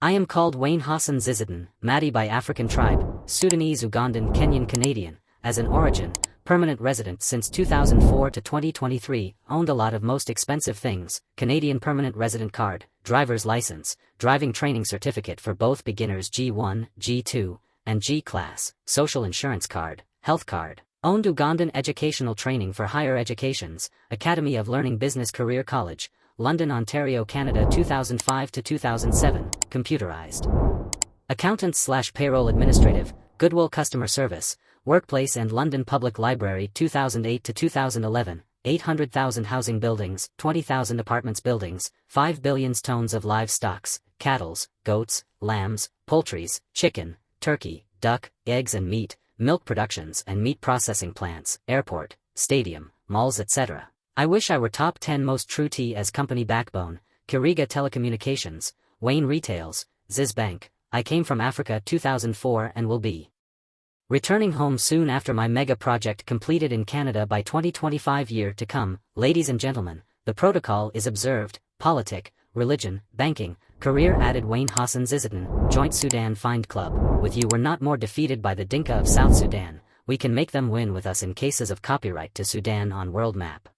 I am called Wayne Hassan Ziziton, Madi by African tribe, Sudanese, Ugandan, Kenyan, Canadian, as an origin, permanent resident since 2004 to 2023, owned a lot of most expensive things, Canadian permanent resident card, driver's license, driving training certificate for both beginners G1, G2, and G class, social insurance card, health card, owned Ugandan educational training for higher educations, Academy of Learning Business Career College, London, Ontario, Canada 2005 to 2007, computerized. Accountant/payroll administrative, Goodwill customer service, workplace and London Public Library 2008 to 2011, 800,000 housing buildings, 20,000 apartments buildings, 5 billion tons of livestocks, cattles, goats, lambs, poultries, chicken, turkey, duck, eggs and meat, milk productions and meat processing plants, airport, stadium, malls etc. I wish I were top 10 most true T as company backbone, Kiriga Telecommunications, Wayne Retails, Ziz Bank. I came from Africa 2004 and will be returning home soon after my mega project completed in Canada by 2025 year to come. Ladies and gentlemen, the protocol is observed, politic, religion, banking, career added. Wayne Hassan Ziziton, Joint Sudan Find Club. With you we're not more defeated by the Dinka of South Sudan, we can make them win with us in cases of copyright to Sudan on world map.